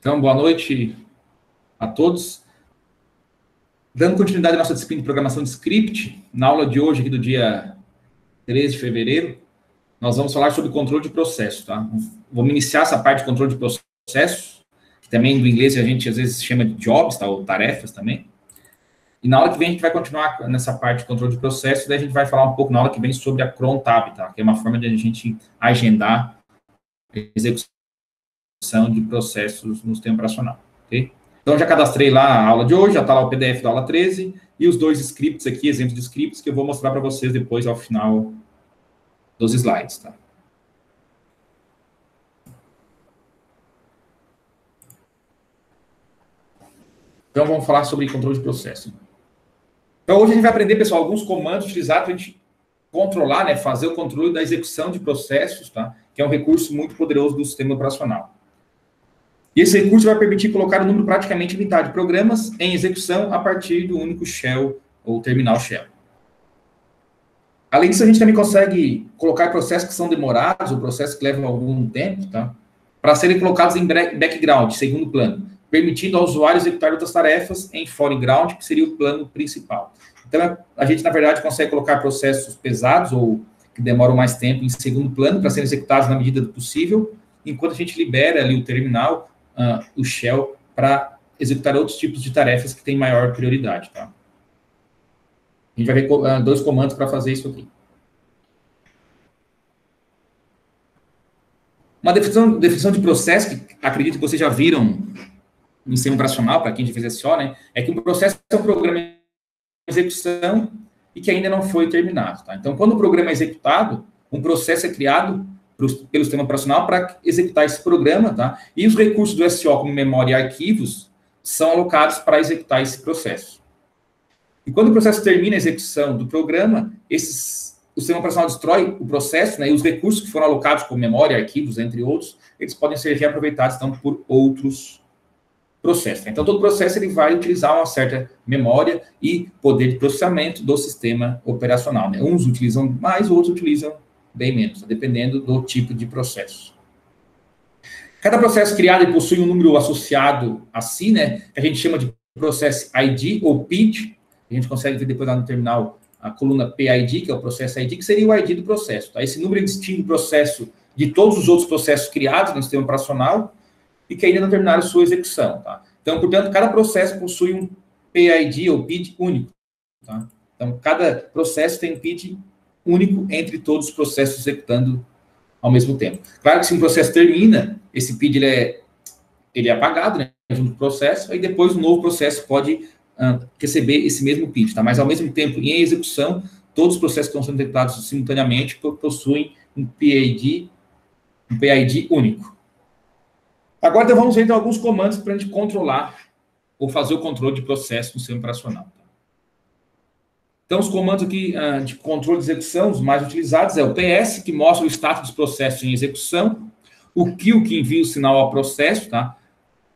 Então, boa noite a todos. Dando continuidade à nossa disciplina de programação de script, na aula de hoje, aqui do dia 13 de fevereiro, nós vamos falar sobre controle de processo, tá? Vamos iniciar essa parte de controle de processo, que também do inglês a gente às vezes chama de jobs, tá? Ou tarefas também. E na aula que vem a gente vai continuar nessa parte de controle de processo, daí a gente vai falar um pouco na aula que vem sobre a cron tab, tá? Que é uma forma de a gente agendar a execução de processos no sistema operacional, ok? Então, já cadastrei lá a aula de hoje, já está lá o PDF da aula 13, e os dois scripts aqui, exemplos de scripts, que eu vou mostrar para vocês depois, ao final dos slides, tá? Então, vamos falar sobre controle de processo. Então, hoje a gente vai aprender, pessoal, alguns comandos utilizados para a gente controlar, né, fazer o controle da execução de processos, tá? Que é um recurso muito poderoso do sistema operacional. E esse recurso vai permitir colocar um número praticamente limitado de programas em execução a partir do único shell ou terminal shell. Além disso, a gente também consegue colocar processos que são demorados ou processos que levam algum tempo, tá? Para serem colocados em background, segundo plano, permitindo ao usuário executar outras tarefas em foreground, que seria o plano principal. Então, a gente, na verdade, consegue colocar processos pesados ou que demoram mais tempo em segundo plano para serem executados na medida do possível, enquanto a gente libera ali o terminal, o shell, para executar outros tipos de tarefas que têm maior prioridade, tá? A gente vai ver dois comandos para fazer isso aqui. Uma definição de processo, que acredito que vocês já viram no sistema operacional, para quem já fez SO, né? É que um processo é um programa de execução e que ainda não foi terminado, tá? Então, quando o programa é executado, um processo é criado pelo sistema operacional para executar esse programa, tá? E os recursos do SO, como memória e arquivos, são alocados para executar esse processo. E quando o processo termina a execução do programa, o sistema operacional destrói o processo, né? E os recursos que foram alocados, como memória, arquivos, entre outros, eles podem ser reaproveitados, então, por outros processos. Então, todo processo ele vai utilizar uma certa memória e poder de processamento do sistema operacional, né? Uns utilizam mais, outros utilizam bem menos, dependendo do tipo de processo. Cada processo criado possui um número associado a si, né, que a gente chama de processo ID ou PID. A gente consegue ver depois lá no terminal a coluna PID, que é o processo ID, que seria o ID do processo. Tá? Esse número distingue o processo de todos os outros processos criados no sistema operacional e que ainda não terminaram sua execução. Tá? Então, portanto, cada processo possui um PID ou PID único. Tá? Então, cada processo tem um PID único entre todos os processos executando ao mesmo tempo. Claro que se um processo termina, esse PID ele é apagado, né, junto com o processo, e depois um novo processo pode receber esse mesmo PID, tá? Mas ao mesmo tempo, em execução, todos os processos que estão sendo executados simultaneamente possuem um PID único. Agora, então, vamos ver então, alguns comandos para a gente controlar ou fazer o controle de processo no sistema operacional. Então, os comandos aqui de controle de execução, os mais utilizados, é o PS, que mostra o status dos processos em execução, o kill, que envia o sinal ao processo, tá?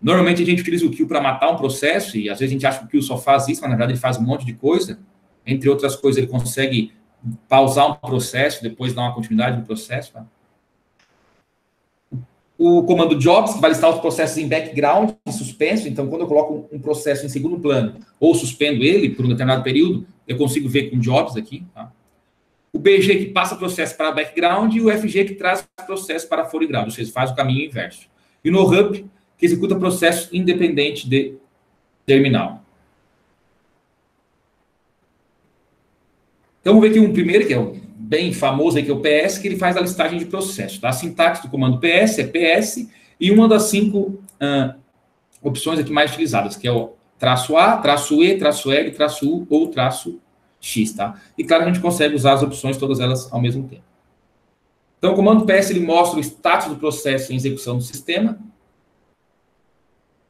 Normalmente, a gente utiliza o kill para matar um processo, e às vezes a gente acha que o kill só faz isso, mas na verdade ele faz um monte de coisa. Entre outras coisas, ele consegue pausar um processo, depois dar uma continuidade no processo, tá? O comando jobs, que vai listar os processos em background, em suspenso. Então, quando eu coloco um processo em segundo plano, ou suspendo ele por um determinado período, eu consigo ver com jobs aqui, tá? O BG, que passa o processo para background, e o FG, que traz o processo para foreground, ou seja, faz o caminho inverso. E no hub, que executa processo independente de terminal. Então, vamos ver aqui um primeiro, que é o bem famoso, aí, que é o PS, que ele faz a listagem de processos. Tá? A sintaxe do comando PS é PS, e uma das 5 opções aqui mais utilizadas, que é o traço A, traço E, traço L, traço U ou traço X. Tá? E, claro, a gente consegue usar as opções, todas elas, ao mesmo tempo. Então, o comando PS ele mostra o status do processo em execução do sistema.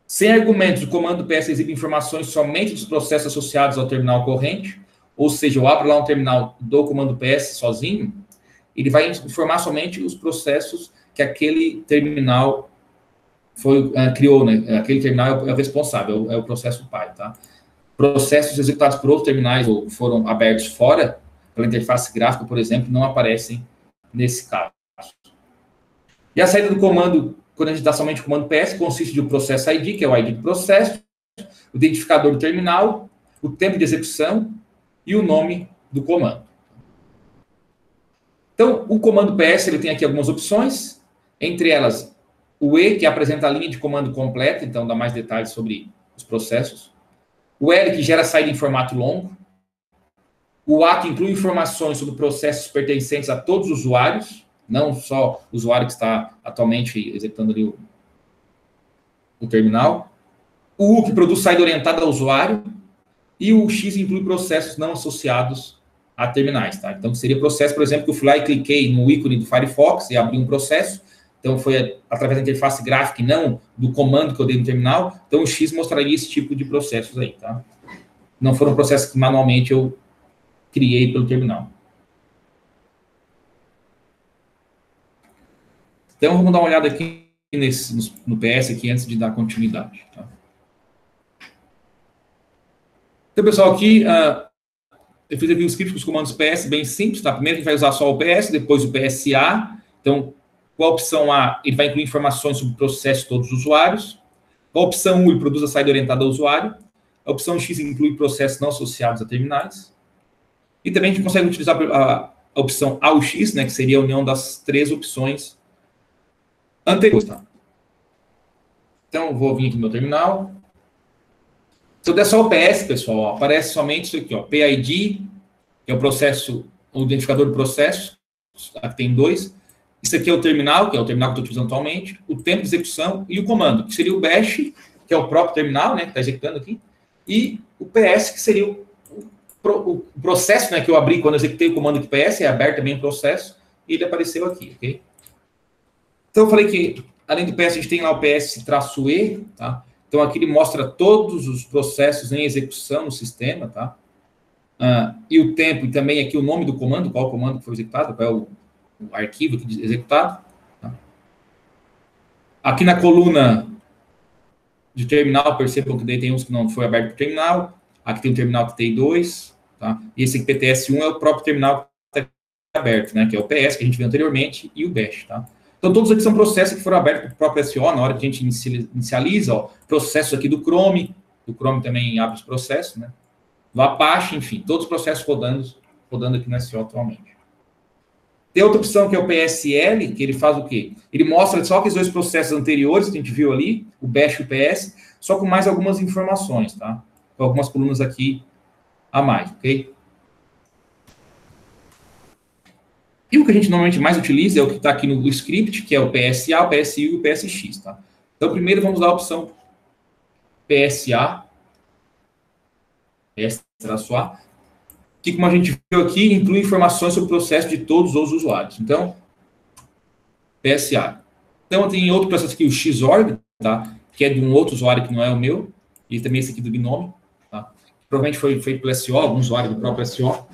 Sem argumentos, o comando PS exibe informações somente dos processos associados ao terminal corrente, ou seja, eu abro lá um terminal do comando PS sozinho, ele vai informar somente os processos que aquele terminal criou, né? Aquele terminal é o responsável, é o processo pai, tá? Processos executados por outros terminais ou foram abertos fora, pela interface gráfica, por exemplo, não aparecem nesse caso. E a saída do comando quando a gente dá somente o comando PS, consiste de um processo ID, que é o ID do processo, o identificador do terminal, o tempo de execução e o nome do comando. Então, o comando PS ele tem aqui algumas opções, entre elas o E, que apresenta a linha de comando completa, então dá mais detalhes sobre os processos. O L, que gera saída em formato longo. O A, que inclui informações sobre processos pertencentes a todos os usuários, não só o usuário que está atualmente executando ali o terminal. O U, que produz saída orientada ao usuário. E o X inclui processos não associados a terminais, tá? Então, seria processo, por exemplo, que eu fui lá e cliquei no ícone do Firefox e abri um processo. Então, foi através da interface gráfica e não do comando que eu dei no terminal. Então, o X mostraria esse tipo de processos aí, tá? Não foram processos que manualmente eu criei pelo terminal. Então, vamos dar uma olhada aqui no PS aqui antes de dar continuidade, tá? Então, pessoal, aqui eu fiz aqui um script com os comandos PS bem simples, tá? Primeiro a gente vai usar só o PS, depois o PSA. Então, com a opção A, ele vai incluir informações sobre o processo de todos os usuários. Com a opção U, ele produz a saída orientada ao usuário. A opção X inclui processos não associados a terminais. E também a gente consegue utilizar a opção AUX, né, que seria a união das três opções anteriores. Tá? Então, eu vou vir aqui no meu terminal. Se eu der só o PS, pessoal, ó, aparece somente isso aqui, ó, PID, que é o processo, o identificador do processo, aqui tem dois. Isso aqui é o terminal, que é o terminal que eu estou utilizando atualmente, o tempo de execução e o comando, que seria o bash, que é o próprio terminal, né, que está executando aqui, e o PS, que seria o processo, né, que eu abri quando eu executei o comando de PS, é aberto também o processo, e ele apareceu aqui, ok? Então, eu falei que, além do PS, a gente tem lá o PS-E, tá? Então, aqui ele mostra todos os processos em execução no sistema, tá? E o tempo, e também aqui o nome do comando, qual o comando que foi executado, qual é o arquivo que executado. Tá? Aqui na coluna de terminal, percebam que daí tem uns que não foi aberto para o terminal. Aqui tem um terminal que tem dois. Tá? E esse aqui, PTS1, é o próprio terminal que está aberto, né? Que é o PS, que a gente viu anteriormente, e o Bash. Tá? Então, todos aqui são processos que foram abertos para o próprio SO, na hora que a gente inicializa, ó, processo aqui do Chrome também abre os processos, né? Do Apache, enfim, todos os processos rodando aqui no SO atualmente. Tem outra opção que é o PSL, que ele faz o quê? Ele mostra só aqueles dois processos anteriores que a gente viu ali, o Bash e o PS, só com mais algumas informações, tá? Com algumas colunas aqui a mais, ok? E o que a gente normalmente mais utiliza é o que está aqui no script, que é o PSA, o PSI e o PSX, tá? Então, primeiro vamos dar a opção PSA, PS-A, que, como a gente viu aqui, inclui informações sobre o processo de todos os usuários. Então, PSA. Então, tem outro processo aqui, o Xorg, tá? Que é de um outro usuário que não é o meu, e também esse aqui do Gnome, tá? Provavelmente foi feito pelo SO, algum usuário do próprio SO,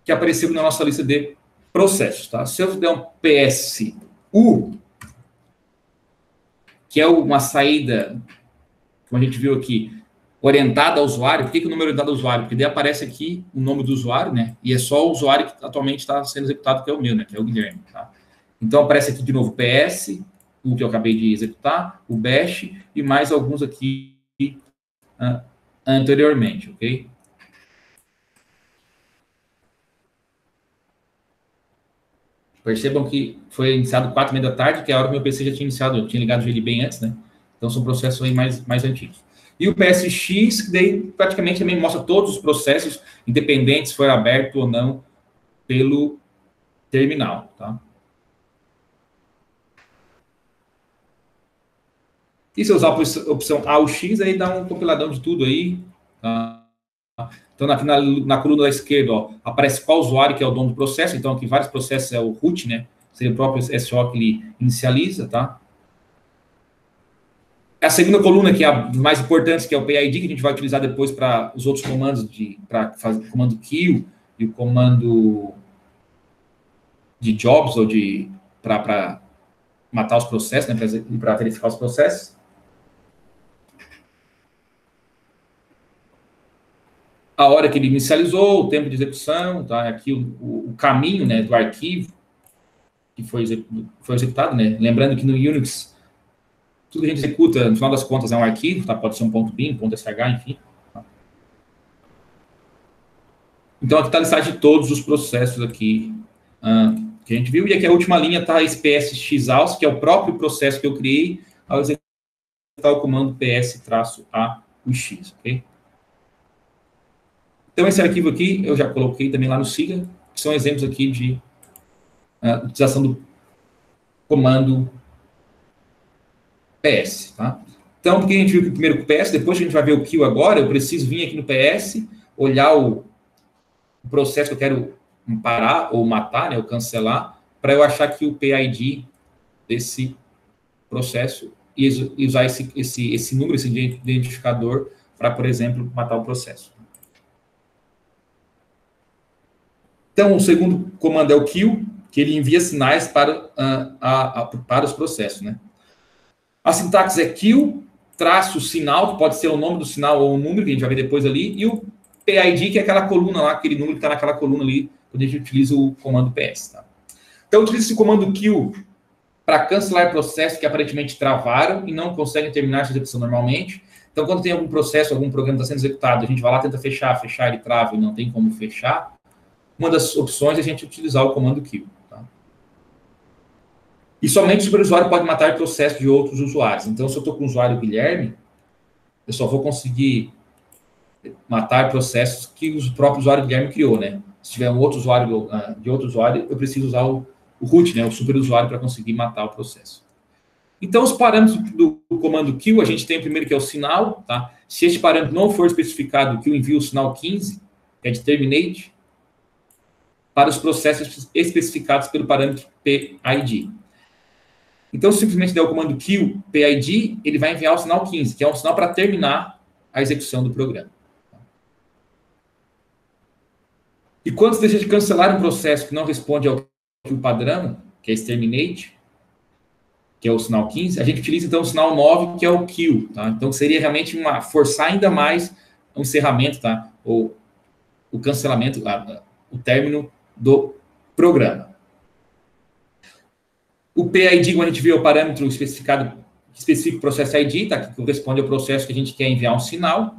que apareceu na nossa lista de processos, tá? Se eu der um PSU, que é uma saída, como a gente viu aqui, orientada ao usuário. Por que o número orientado ao usuário? Porque daí aparece aqui o nome do usuário, né? E é só o usuário que atualmente está sendo executado, que é o meu, né? Que é o Guilherme, tá? Então, aparece aqui de novo o PS, o que eu acabei de executar, o Bash e mais alguns aqui anteriormente, ok? Percebam que foi iniciado 4h30 da tarde, que é a hora que meu PC já tinha iniciado, eu tinha ligado ele bem antes, né? Então, são processos aí mais antigos. E o PSX, que daí praticamente também mostra todos os processos, independentes se for aberto ou não pelo terminal, tá? E se eu usar a opção AUX, aí dá um compiladão de tudo aí, tá? Então, aqui na coluna da esquerda, ó, aparece qual usuário que é o dono do processo. Então, aqui vários processos é o root, né? Seria o próprio SO que ele inicializa, tá? A segunda coluna, que é a mais importante, que é o PID, que a gente vai utilizar depois para os outros comandos, para fazer o comando kill e o comando de jobs, ou para matar os processos, né, para verificar os processos. A hora que ele inicializou, o tempo de execução, tá? Aqui o caminho, né, do arquivo que foi executado, né? Lembrando que no Unix, tudo que a gente executa, no final das contas, é um arquivo, tá? Pode ser um .bin, .sh, enfim. Tá? Então, aqui está a listagem de todos os processos aqui que a gente viu. E aqui a última linha está esse ps-xout, que é o próprio processo que eu criei ao executar o comando ps-a/x, ok? Então, esse arquivo aqui, eu já coloquei também lá no Siga, que são exemplos aqui de utilização do comando PS, tá? Então, porque a gente viu primeiro com o PS, depois a gente vai ver o kill agora, eu preciso vir aqui no PS, olhar o processo que eu quero parar ou matar, né, ou cancelar, para eu achar aqui o PID desse processo e usar esse número, esse identificador, para, por exemplo, matar o processo. Então, o segundo comando é o kill, que ele envia sinais para os processos, né? A sintaxe é kill, traço sinal, que pode ser o nome do sinal ou o número, que a gente vai ver depois ali, e o PID, que é aquela coluna lá, aquele número que está naquela coluna ali, quando a gente utiliza o comando PS. Tá? Então, eu utilizo esse comando kill para cancelar processos que aparentemente travaram e não conseguem terminar essa execução normalmente. Então, quando tem algum processo, algum programa está sendo executado, a gente vai lá, tenta fechar, ele trava e não tem como fechar. Uma das opções é a gente utilizar o comando kill. Tá? E somente o superusuário pode matar processos de outros usuários. Então, se eu estou com o usuário Guilherme, eu só vou conseguir matar processos que o próprio usuário Guilherme criou, né? Se tiver um outro usuário de outro usuário, eu preciso usar o root, né? O superusuário, para conseguir matar o processo. Então, os parâmetros do comando kill, a gente tem o primeiro que é o sinal, tá? Se este parâmetro não for especificado, que eu envio o sinal 15, que é de terminate, para os processos especificados pelo parâmetro PID. Então, se simplesmente der o comando kill PID, ele vai enviar o sinal 15, que é um sinal para terminar a execução do programa. E quando você deixa de cancelar um processo que não responde ao kill padrão, que é esse terminate, que é o sinal 15, a gente utiliza então o sinal 9, que é o kill. Tá? Então, seria realmente forçar ainda mais o encerramento, tá? Ou o cancelamento, o término do programa. O PID, como a gente viu, é o parâmetro especificado, que especifica o processo ID, tá? Que corresponde ao processo que a gente quer enviar um sinal.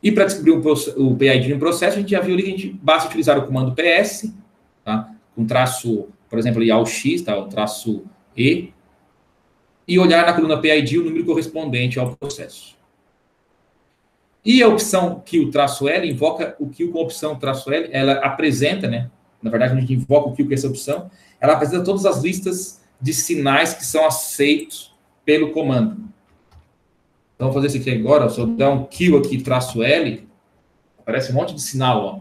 E para descobrir o PID no processo, a gente já viu ali que a gente basta utilizar o comando PS, tá? Com traço, por exemplo, ali, AUX, tá? O traço E, e olhar na coluna PID o número correspondente ao processo. E a opção kill-L invoca o kill com a opção -L, ela apresenta, né? Na verdade, a gente invoca o kill com essa opção, ela apresenta todas as listas de sinais que são aceitos pelo comando. Então, vou fazer isso aqui agora, se eu der um kill aqui, -L, aparece um monte de sinal, ó.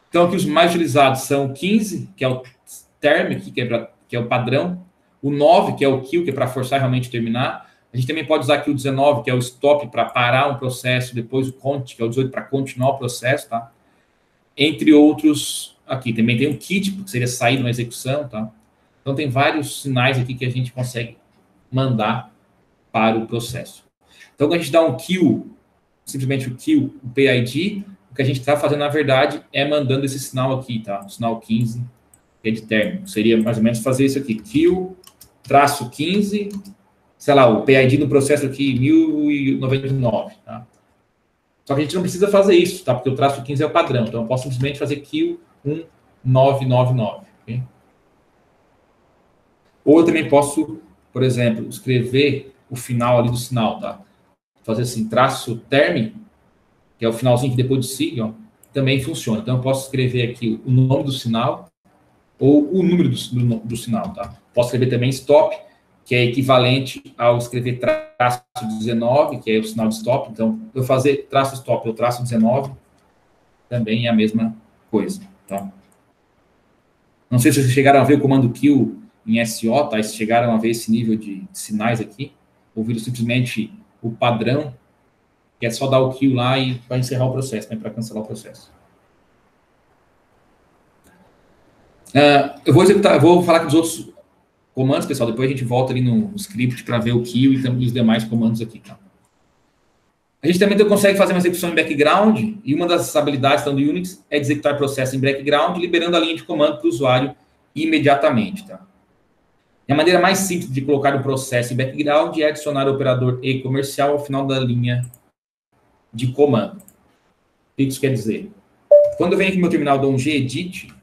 Então, aqui os mais utilizados são o 15, que é o term, que é o padrão, o 9, que é o kill, que é para forçar realmente terminar. A gente também pode usar aqui o 19, que é o stop, para parar um processo, depois o cont, que é o 18, para continuar o processo, tá? Entre outros, aqui também tem o kit, que seria sair de uma execução, tá? Então, tem vários sinais aqui que a gente consegue mandar para o processo. Então, quando a gente dá um kill, simplesmente o kill, o PID, o que a gente está fazendo, na verdade, é mandando esse sinal aqui, tá? O sinal 15, que é de término. Seria mais ou menos fazer isso aqui, kill, traço 15, sei lá, o PID no processo aqui, 1099, tá? Só que a gente não precisa fazer isso, tá? Porque o traço 15 é o padrão. Então, eu posso simplesmente fazer kill 1999, ok? Ou eu também posso, por exemplo, escrever o final ali do sinal, tá? Fazer assim, traço term, que é o finalzinho que depois do sig, ó, também funciona. Então, eu posso escrever aqui o nome do sinal ou o número do sinal, tá? Posso escrever também stop, que é equivalente ao escrever traço 19, que é o sinal de stop. Então, eu fazer traço stop ou traço 19 também é a mesma coisa, tá? Não sei se vocês chegaram a ver o comando kill em SO, tá? Se chegaram a ver esse nível de sinais aqui, ou viram simplesmente o padrão, que é só dar o kill lá e para encerrar o processo, né? Para cancelar o processo. Eu vou falar aqui dos outros comandos, pessoal, depois a gente volta ali no script para ver o kill e também os demais comandos aqui, tá? A gente também consegue fazer uma execução em background, e uma das habilidades do Unix é de executar processo em background, liberando a linha de comando para o usuário imediatamente, tá? E a maneira mais simples de colocar o processo em background é adicionar o operador e comercial ao final da linha de comando. O que isso quer dizer? Quando eu venho aqui no meu terminal, dou um gedit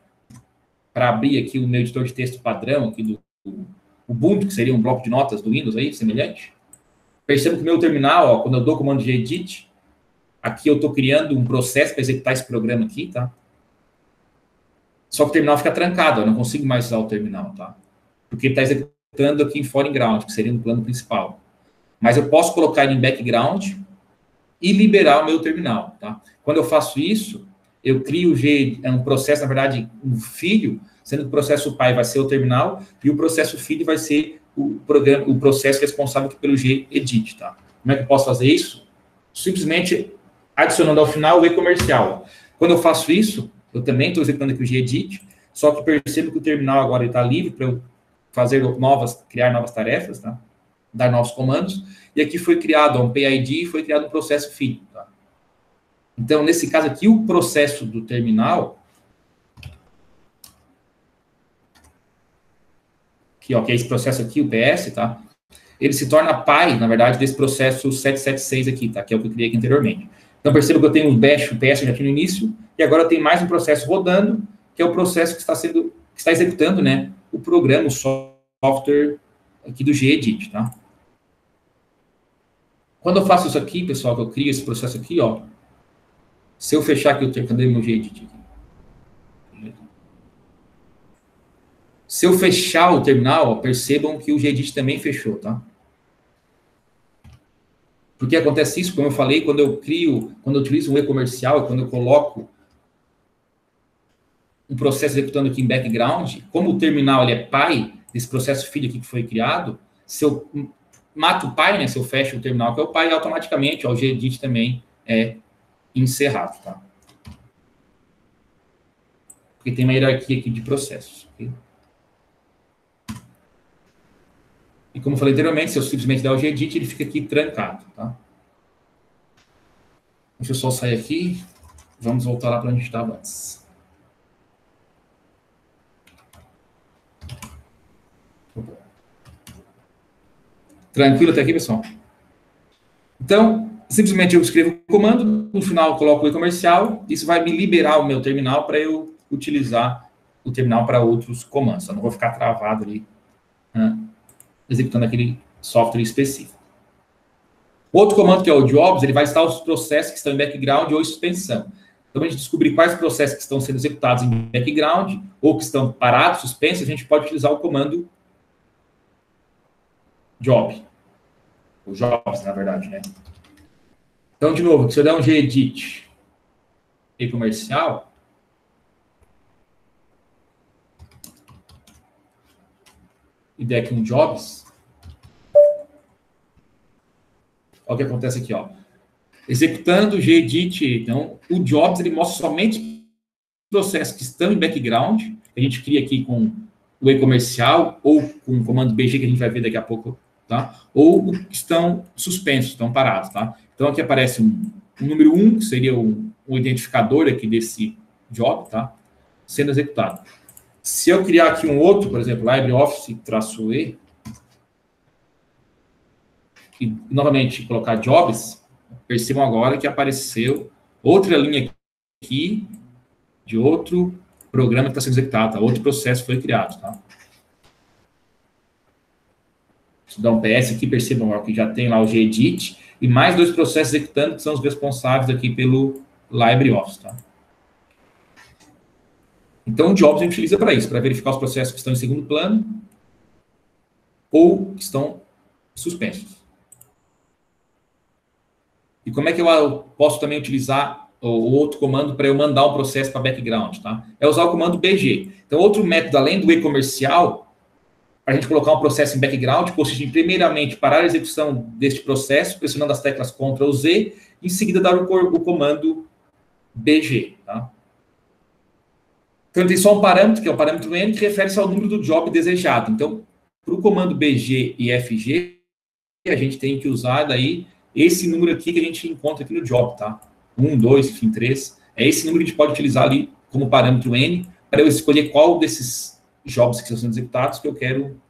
para abrir aqui o meu editor de texto padrão aqui do Ubuntu, que seria um bloco de notas do Windows aí, semelhante. Percebo que o meu terminal, ó, quando eu dou o comando gedit, aqui eu estou criando um processo para executar esse programa aqui, tá? Só que o terminal fica trancado, eu não consigo mais usar o terminal, tá? Porque ele está executando aqui em foreground, que seria no plano principal. Mas eu posso colocar ele em background e liberar o meu terminal, tá? Quando eu faço isso, eu crio um processo, na verdade, um filho, sendo que o processo pai vai ser o terminal e o processo filho vai ser o processo responsável pelo gedit, tá? Como é que eu posso fazer isso? Simplesmente adicionando ao final o e-comercial. Quando eu faço isso, eu também estou executando aqui o gedit, só que percebo que o terminal agora está livre para eu criar novas tarefas, tá? Dar novos comandos, e aqui foi criado um PID e foi criado um processo filho, tá? Então, nesse caso aqui, o processo do terminal, que é esse processo aqui, o PS, tá? Ele se torna pai, na verdade, desse processo 776 aqui, tá? Que é o que eu criei aqui anteriormente. Então, perceba que eu tenho um bash, o PS já aqui no início, e agora eu tenho mais um processo rodando, que é o processo que está executando, né, o programa, o software aqui do gedit, tá? Quando eu faço isso aqui, pessoal, que eu crio esse processo aqui, ó, se eu fechar aqui, cadê meu gedit aqui? Se eu fechar o terminal, ó, percebam que o gedit também fechou, tá? Por que acontece isso? Como eu falei, quando eu utilizo um e-comercial, quando eu coloco um processo executando aqui em background, como o terminal ele é pai desse processo filho aqui que foi criado, se eu mato o pai, né, se eu fecho o terminal que é o pai, automaticamente, ó, o gedit também é encerrado, tá? Porque tem uma hierarquia aqui de processos. Okay? E como eu falei anteriormente, se eu simplesmente der o gedit, ele fica aqui trancado, tá? Deixa eu só sair aqui. Vamos voltar lá para onde a gente estava antes. Tranquilo até aqui, pessoal? Então, simplesmente eu escrevo o comando, no final eu coloco o e-comercial, isso vai me liberar o meu terminal para eu utilizar o terminal para outros comandos. Eu não vou ficar travado ali, né, executando aquele software específico. Outro comando, que é o jobs, ele vai estar os processos que estão em background ou em suspensão. Então, a gente descobrir quais processos que estão sendo executados em background ou que estão parados, suspensos, a gente pode utilizar o comando job. O jobs, na verdade, né? Então, de novo, se eu der um gedit e comercial, e der aqui um jobs, olha o que acontece aqui, ó. Executando o gedit, então, o jobs, ele mostra somente processos que estão em background, que a gente cria aqui com o e-comercial, ou com o comando BG, que a gente vai ver daqui a pouco, tá? Ou que estão suspensos, estão parados, tá? Então, aqui aparece um número 1, que seria o identificador aqui desse job, tá? Sendo executado. Se eu criar aqui um outro, por exemplo, LibreOffice-E, e novamente colocar jobs, percebam agora que apareceu outra linha aqui de outro programa que está sendo executado, tá? Outro processo foi criado, tá? Se dar um PS aqui, percebam que já tem lá o gedit e mais dois processos executando que são os responsáveis aqui pelo LibreOffice, tá? Então, o jobs a gente utiliza para isso, para verificar os processos que estão em segundo plano ou que estão suspensos. E como é que eu posso também utilizar o outro comando para eu mandar um processo para background, tá? É usar o comando BG. Então, outro método, além do e-comercial, para a gente colocar um processo em background, consiste em, primeiramente, parar a execução deste processo, pressionando as teclas Ctrl ou Z, e em seguida dar o comando BG, tá? Então, tem só um parâmetro, que é o parâmetro N, que refere-se ao número do job desejado. Então, para o comando BG e FG, a gente tem que usar daí esse número aqui que a gente encontra aqui no job, tá? 1, 2, enfim, 3. É esse número que a gente pode utilizar ali como parâmetro N para eu escolher qual desses jobs que estão sendo executados que eu quero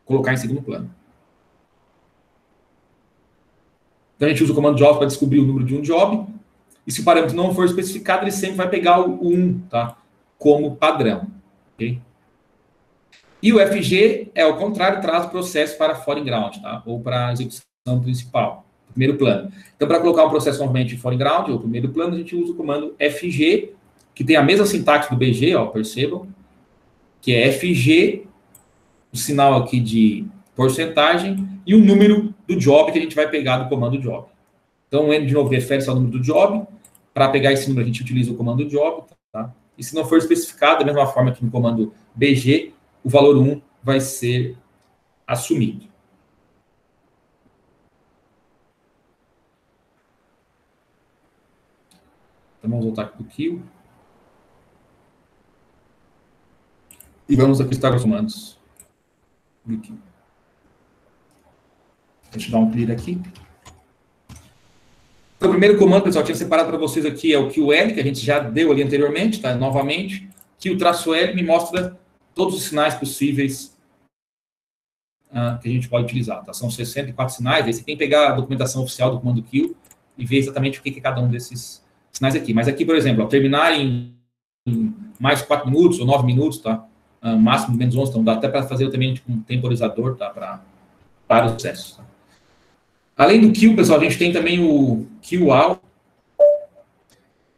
colocar em segundo plano. Então, a gente usa o comando job para descobrir o número de um job. E se o parâmetro não for especificado, ele sempre vai pegar o 1, tá? Como padrão. Ok? E o FG é ao contrário, traz o processo para foreground, tá? Ou para a execução principal, primeiro plano. Então, para colocar um processo novamente em foreground, ou primeiro plano, a gente usa o comando FG, que tem a mesma sintaxe do BG, ó, percebam, que é FG, o sinal aqui de porcentagem, e o número do job que a gente vai pegar do comando job. Então, o N, de novo, refere-se ao número do job. Para pegar esse número, a gente utiliza o comando job, tá? E se não for especificado, da mesma forma que no comando BG, o valor 1 vai ser assumido. Então, vamos voltar aqui para o kill. E vamos acrescentar os comandos do kill. Deixa eu dar um clear aqui. Então, o primeiro comando, pessoal, tinha separado para vocês aqui, é o QL, que a gente já deu ali anteriormente, tá? Novamente. Q-L me mostra todos os sinais possíveis que a gente pode utilizar, tá? São 64 sinais, aí você tem que pegar a documentação oficial do comando kill e ver exatamente o que é cada um desses sinais aqui. Mas aqui, por exemplo, ó, terminar em mais 4 minutos ou 9 minutos, tá? Máximo menos 11, então dá até para fazer também tipo, um temporizador, tá? Para os processos, tá? Além do kill, pessoal, a gente tem também o QAll,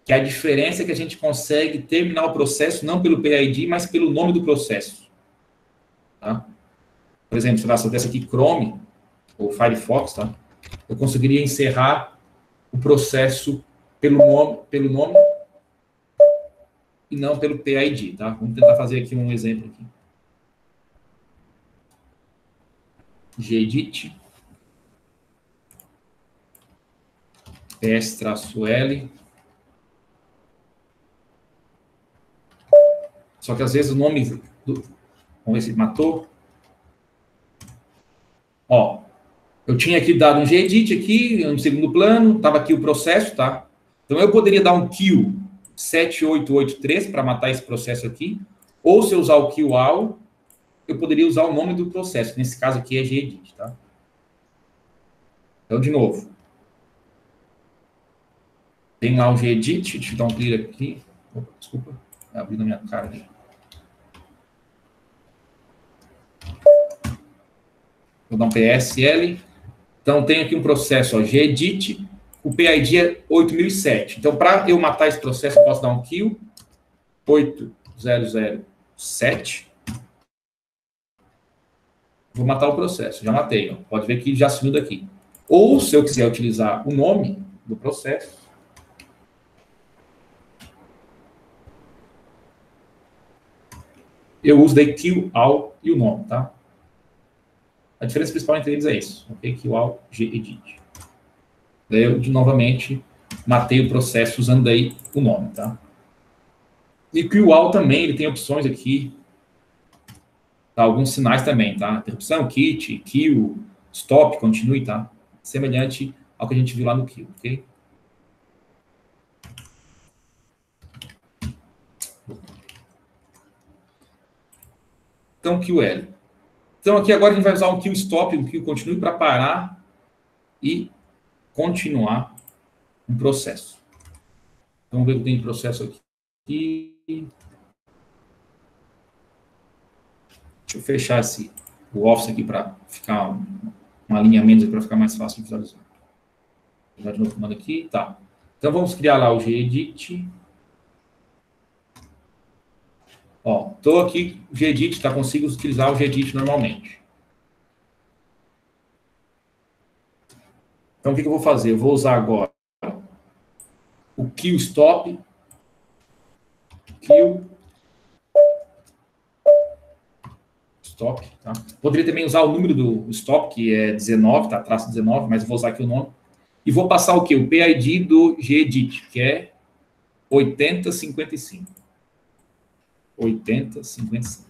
que é a diferença que a gente consegue terminar o processo não pelo PID, mas pelo nome do processo, tá? Por exemplo, se eu desse aqui Chrome ou Firefox, tá? Eu conseguiria encerrar o processo pelo nome e não pelo PID, tá? Vamos tentar fazer aqui um exemplo aqui. gedit ps-l. Só que às vezes o nome do... Vamos ver se matou. Ó, eu tinha aqui dado um gedit aqui, no segundo plano, estava aqui o processo, tá? Então eu poderia dar um kill 7883 para matar esse processo aqui, ou se eu usar o QAll, eu poderia usar o nome do processo, nesse caso aqui é gedit, tá? Então, de novo. Tem lá o gedit, deixa eu dar um clear aqui. Opa, desculpa, abri na minha cara aqui. Vou dar um PSL. Então, tem aqui um processo, ó, gedit, o PID é 8007. Então, para eu matar esse processo, eu posso dar um kill 8007. Vou matar o processo, já matei. Ó. Pode ver que já sumiu daqui. Ou, se eu quiser utilizar o nome do processo, eu uso daí QAll e o nome, tá? A diferença principal entre eles é isso, ok? QAll, gedit. Daí eu, novamente, matei o processo usando daí o nome, tá? E o QAll também, ele tem opções aqui, tá? Alguns sinais também, tá? Interrupção, quit, kill, stop, continue, tá? Semelhante ao que a gente viu lá no kill, ok? Então, QL. Então, aqui agora a gente vai usar um kill stop, um kill continue para parar e continuar um processo. Então, vamos ver o que tem de processo aqui. Deixa eu fechar o Office aqui para ficar uma linha menos para ficar mais fácil de visualizar. Vou dar de novo o comando aqui, tá. Então, vamos criar lá o gedit. Ó, estou aqui, o gedit, tá? Consigo utilizar o gedit normalmente. Então, o que eu vou fazer? Eu vou usar agora o kill stop, kill stop, tá? Poderia também usar o número do stop, que é 19, tá? Traço 19, mas eu vou usar aqui o nome. E vou passar o quê? O PID do gedit, que é 8055. 8055.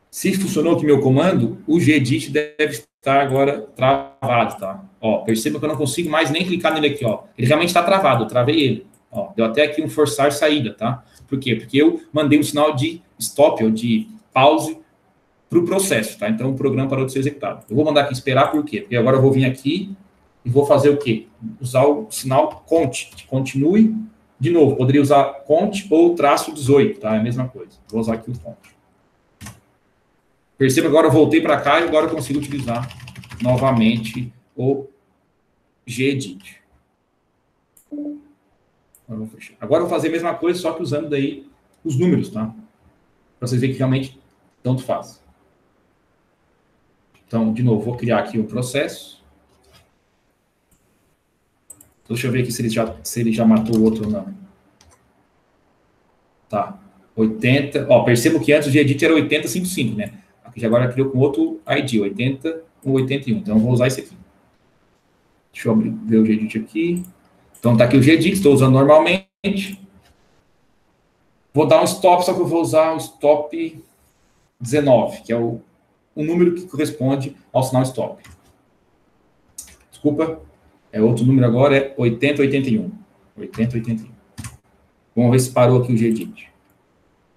Se funcionou aqui meu comando, o gedit deve estar agora travado, tá? Ó, perceba que eu não consigo mais nem clicar nele aqui, ó. Ele realmente está travado, eu travei ele. Ó, deu até aqui um forçar saída, tá? Por quê? Porque eu mandei um sinal de stop, ou de pause, para o processo, tá? Então, o programa parou de ser executado. Eu vou mandar aqui esperar, por quê? Porque agora eu vou vir aqui e vou fazer o quê? Usar o sinal cont, que continue. De novo, poderia usar cont ou traço 18, tá? É a mesma coisa. Vou usar aqui o cont. Perceba, agora eu voltei para cá e agora eu consigo utilizar novamente o gedit. Agora eu vou fazer a mesma coisa, só que usando daí os números, tá? Para vocês verem que realmente tanto faz. Então, de novo, vou criar aqui o processo. Deixa eu ver aqui se ele já matou o outro ou não. Tá. 80. Ó, percebo que antes o gedit era 8055, né? Aqui agora criou com outro ID, 80 ou 81. Então, eu vou usar esse aqui. Deixa eu ver o gedit aqui. Então, tá aqui o gedit, estou usando normalmente. Vou dar um stop, só que eu vou usar o stop 19, que é o número que corresponde ao sinal stop. Desculpa, é outro número agora, é 8081. 8081. Vamos ver se parou aqui o gedit.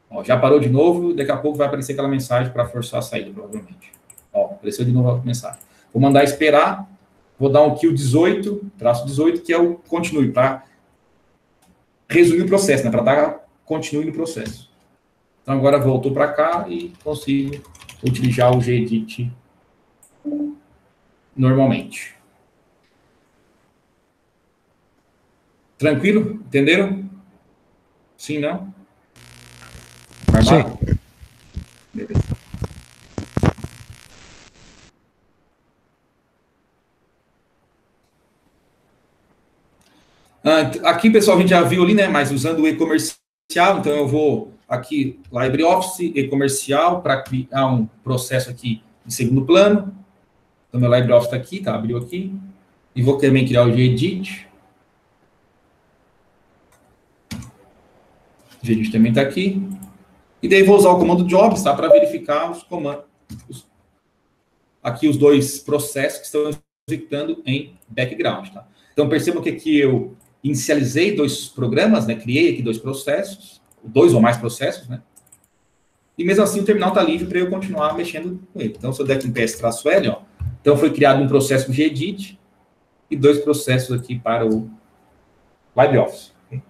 Ó, já parou de novo, daqui a pouco vai aparecer aquela mensagem para forçar a saída, provavelmente. Ó, apareceu de novo a mensagem. Vou mandar esperar, vou dar um kill 18, traço 18, que é o continue, para resumir o processo, né? Para dar continue no processo. Então, agora voltou para cá e consigo utilizar o gedit normalmente. Tranquilo? Entenderam? Sim, não? Sim. Beleza. Aqui, pessoal, a gente já viu ali, né? Mas usando o e-comercial, então eu vou aqui, LibreOffice, e-comercial, para criar um processo aqui em segundo plano. Então, meu LibreOffice está aqui, tá? Abriu aqui. E vou também criar o gedit. O gedit também está aqui. E daí vou usar o comando jobs, tá? Para verificar os comandos. Aqui os dois processos que estão executando em background, tá? Então, percebam que aqui eu inicializei dois programas, né? Criei aqui dois processos, dois ou mais processos, né? E mesmo assim o terminal está livre para eu continuar mexendo com ele. Então, se eu der aqui um PS-L, ó, então foi criado um processo gedit e dois processos aqui para o LibreOffice. Okay?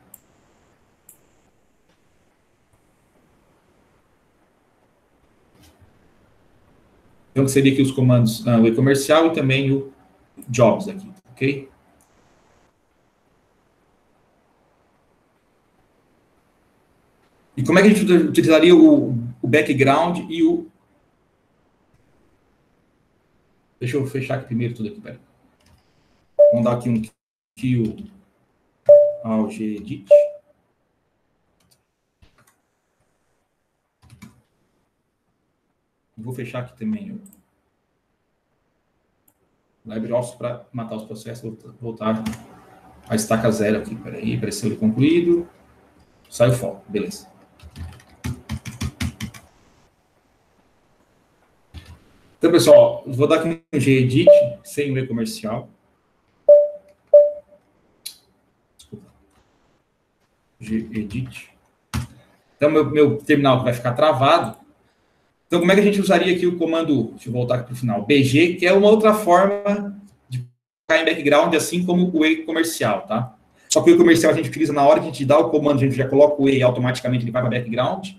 Então, seria aqui os comandos, o e-comercial e também o jobs aqui, ok? E como é que a gente utilizaria o background e o... Deixa eu fechar aqui primeiro tudo aqui, peraí. Vamos dar aqui um kill ao gedit. Vou fechar aqui também o LibreOffice para matar os processos, voltar a estaca zero aqui. Peraí, apareceu ele concluído. Sai o foco, beleza. Então, pessoal, vou dar aqui um gedit sem o e-comercial. Desculpa. Gedit. Então, meu terminal vai ficar travado. Então, como é que a gente usaria aqui o comando, deixa eu voltar aqui para o final, BG, que é uma outra forma de colocar em background, assim como o e-comercial, tá? Só que o e-comercial a gente utiliza na hora que a gente dá o comando, a gente já coloca o e automaticamente ele vai para background.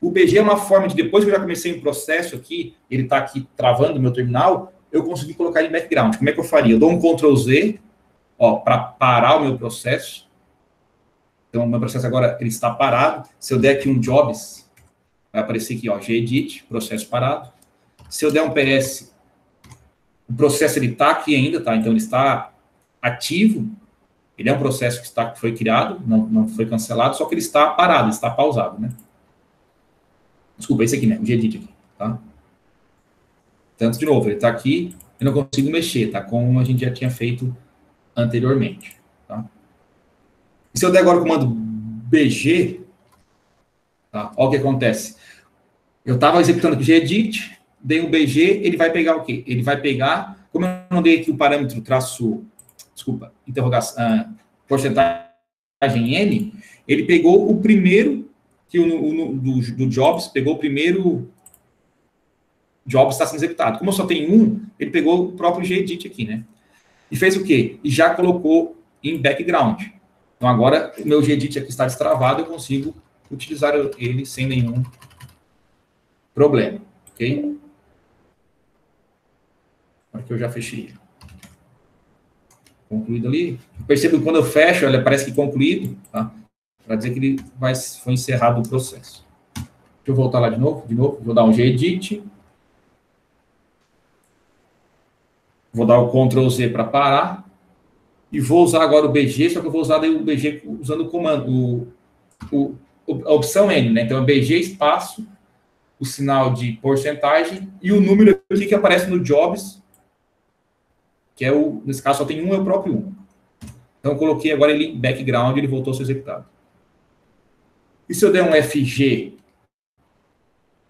O BG é uma forma de, depois que eu já comecei um processo aqui, ele está aqui travando o meu terminal, eu consegui colocar ele em background. Como é que eu faria? Eu dou um Ctrl Z, ó, para parar o meu processo. Então, o meu processo agora ele está parado. Se eu der aqui um jobs, vai aparecer aqui, ó, gedit, processo parado. Se eu der um PS, o processo ele está aqui ainda, tá? Então, ele está ativo. Ele é um processo que foi criado, não foi cancelado, só que ele está parado, ele está pausado, né? Desculpa, esse aqui, né? O gedit aqui, tá? Tanto, de novo, ele está aqui, eu não consigo mexer, tá? Como a gente já tinha feito anteriormente, tá? E se eu der agora o comando BG, tá? Olha o que acontece. Eu estava executando aqui gedit, dei um BG, ele vai pegar o quê? Ele vai pegar, como eu não dei aqui o parâmetro interrogação, porcentagem N, ele pegou o primeiro, que do jobs, pegou o primeiro job está sendo executado. Como eu só tenho um, ele pegou o próprio gedit aqui, né? E fez o quê? E já colocou em background. Então, agora, o meu gedit aqui está destravado, eu consigo utilizar ele sem nenhum problema, ok? Aqui eu já fechei. Concluído ali. Percebo que quando eu fecho, ele parece que concluído, tá? Para dizer que ele foi encerrado o processo. Deixa eu voltar lá de novo. Vou dar um gedit. Vou dar o Ctrl Z para parar. E vou usar agora o BG, só que eu vou usar o BG usando o comando, a opção N, né? Então, é BG espaço, o sinal de porcentagem e o número aqui que aparece no jobs, que é nesse caso só tem um, é o próprio 1. Então, eu coloquei agora ele em background e ele voltou a ser executado. E se eu der um FG,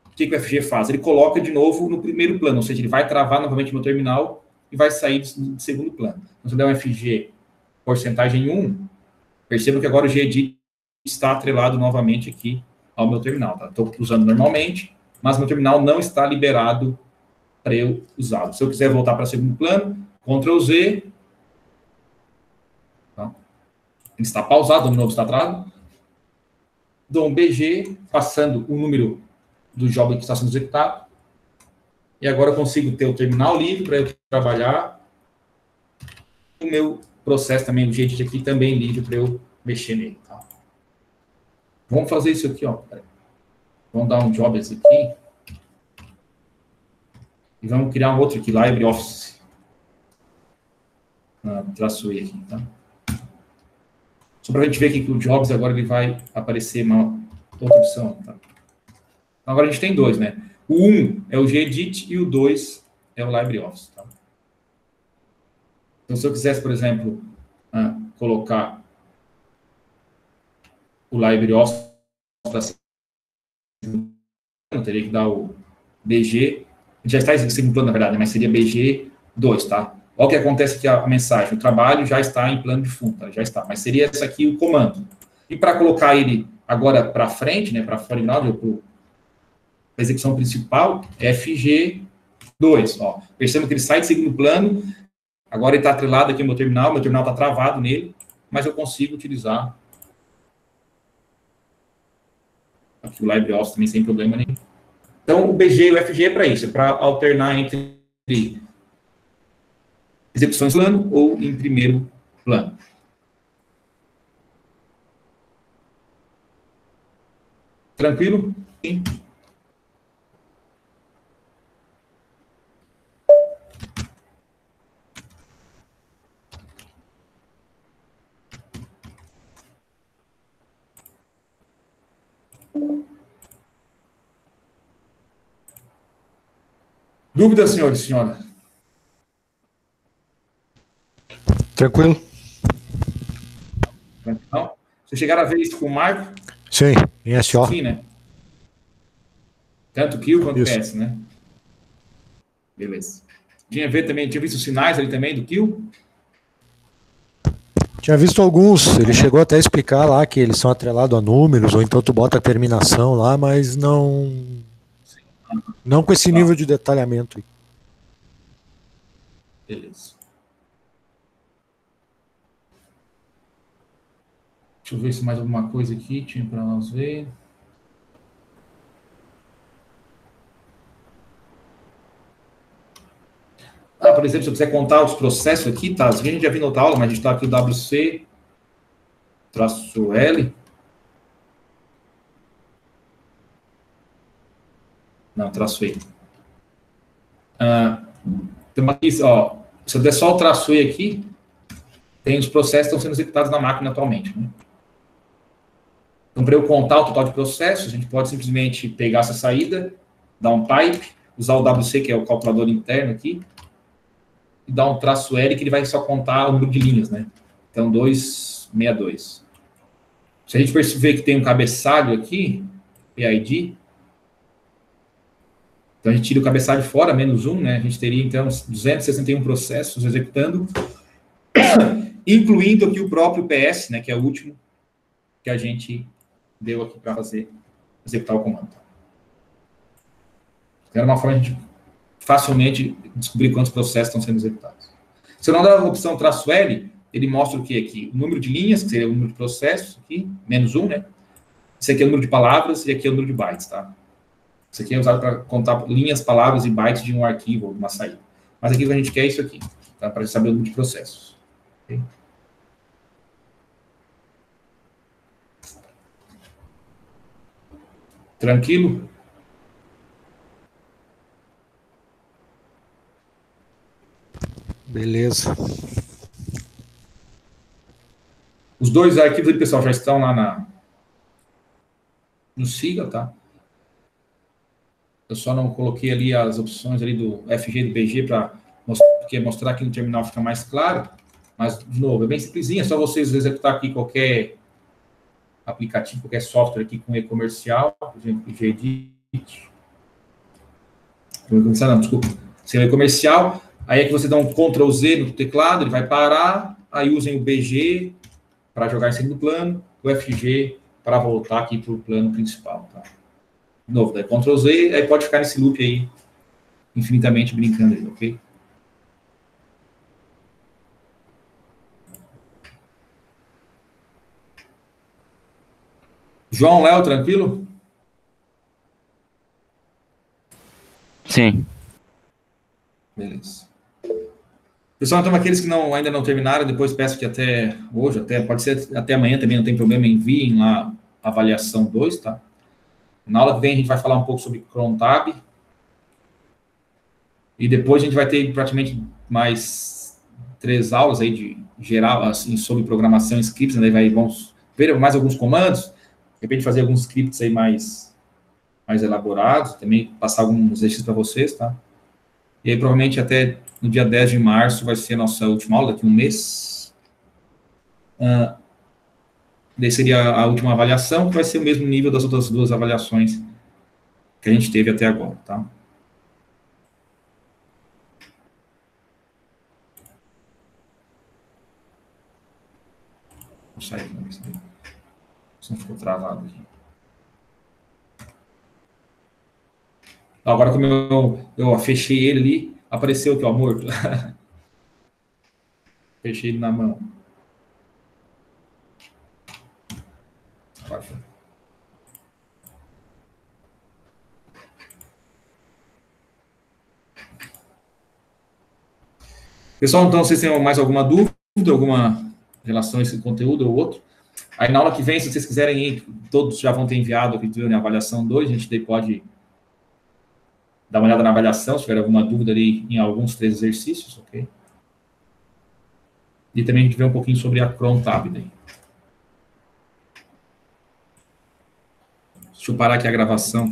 o que o FG faz? Ele coloca de novo no primeiro plano, ou seja, ele vai travar novamente no terminal e vai sair do segundo plano. Então, se eu der um FG porcentagem 1, perceba que agora o gedit está atrelado novamente aqui ao meu terminal. Tá? Estou usando normalmente, mas meu terminal não está liberado para eu usá-lo. Se eu quiser voltar para o segundo plano, Ctrl Z. Tá? Ele está pausado, o novo está travado. Dou um BG, passando o número do job que está sendo executado. E agora eu consigo ter o terminal livre para eu trabalhar. O meu processo também, o gedit aqui, também livre para eu mexer nele. Tá? Vamos fazer isso aqui, ó. Vamos dar um jobs aqui. E vamos criar um outro aqui, LibreOffice. Traço E aqui, tá? Só para a gente ver aqui que o jobs agora ele vai aparecer uma outra opção, tá? Então, agora a gente tem dois, né? O 1 é o gedit e o 2 é o LibreOffice, tá? Então, se eu quisesse, por exemplo, colocar o LibreOffice para ser, eu teria que dar o BG, já está em plano, na verdade, mas seria BG2, tá? Olha o que acontece aqui, a mensagem, o trabalho já está em plano de fundo, tá? Já está, mas seria esse aqui o comando. E para colocar ele agora para frente, né, para fora para a execução principal, FG2, ó. Percebam que ele sai de segundo plano, agora ele está atrelado aqui ao meu terminal está travado nele, mas eu consigo utilizar aqui o LibreOffice também sem problema nenhum. Então, o BG e o FG é para isso, é para alternar entre execuções em plano ou em primeiro plano. Tranquilo? Sim. Dúvidas, senhores e senhoras? Tranquilo. Não? Vocês chegaram a ver isso com o Marco? Sim, em SO. Sim, né? Tanto Kill quanto Isso. PS, né? Beleza. Tinha visto os sinais ali também do Kill? Tinha visto alguns, ele chegou até a explicar lá que eles são atrelados a números, ou então tu bota a terminação lá, mas não com esse nível de detalhamento. Beleza. Deixa eu ver se mais alguma coisa aqui tinha para nós ver. Por exemplo, se eu quiser contar os processos aqui, tá? Isso aqui a gente já viu na outra aula, mas a gente está aqui o WC, traço L. Não, traço E. Então aqui, ó, se eu der só o traço E aqui, tem os processos que estão sendo executados na máquina atualmente, né? Então, para eu contar o total de processos, a gente pode simplesmente pegar essa saída, dar um type, usar o WC, que é o calculador interno aqui, e dar um traço L, que ele vai só contar o número de linhas, né? Então, 262. Se a gente perceber que tem um cabeçalho aqui, PID, então a gente tira o cabeçalho fora, menos 1, né? A gente teria, então, 261 processos executando, incluindo aqui o próprio PS, né? Que é o último que a gente deu aqui para executar o comando. Era uma forma de a gente facilmente descobrir quantos processos estão sendo executados. Se eu não der a opção traço L, ele mostra o que aqui? O número de linhas, que seria o número de processos, aqui, menos 1, né? Esse aqui é o número de palavras e aqui é o número de bytes, tá? Isso aqui é usado para contar linhas, palavras e bytes de um arquivo ou de uma saída. Mas aqui o que a gente quer é isso aqui, tá? Para saber o número de processos. Okay? Tranquilo? Beleza. Os dois arquivos ali, pessoal, já estão lá no SIGA, tá? Eu só não coloquei ali as opções ali do FG e do BG para mostrar aqui no terminal fica mais claro. Mas, de novo, é bem simplesinho, é só vocês executar aqui qualquer aplicativo, qualquer software aqui com e-comercial, por exemplo, Gedit. Não, desculpa. Se é e-comercial, aí é que você dá um Ctrl Z no teclado, ele vai parar, aí usem o BG para jogar em cima do plano, o FG para voltar aqui para o plano principal, tá? De novo, daí Ctrl Z, aí pode ficar nesse loop aí, infinitamente brincando aí, ok? João, Léo, tranquilo? Sim. Beleza. Pessoal, então aqueles que ainda não terminaram, depois peço que até hoje, pode ser até amanhã também, não tem problema, enviem lá a avaliação 2, tá? Na aula que vem a gente vai falar um pouco sobre crontab. E depois a gente vai ter praticamente mais 3 aulas aí de geral, assim, sobre programação e scripts, né? Vamos ver mais alguns comandos, de repente fazer alguns scripts aí mais elaborados, também passar alguns exercícios para vocês, tá? E aí provavelmente até no dia 10 de março vai ser a nossa última aula, daqui a um mês. Daí seria a última avaliação, que vai ser o mesmo nível das outras 2 avaliações que a gente teve até agora, tá? Vou sair aqui, não ficou travado aqui. Agora, como eu fechei ele ali, apareceu aqui, ó, morto. Fechei ele na mão. Pessoal, então, vocês têm mais alguma dúvida, alguma relação a esse conteúdo ou outro? Aí, na aula que vem, se vocês quiserem ir, todos já vão ter enviado aqui, né, a avaliação 2, a gente daí pode dar uma olhada na avaliação, se tiver alguma dúvida ali em alguns 3 exercícios, ok? E também a gente vê um pouquinho sobre a crontab daí. Deixa eu parar aqui a gravação.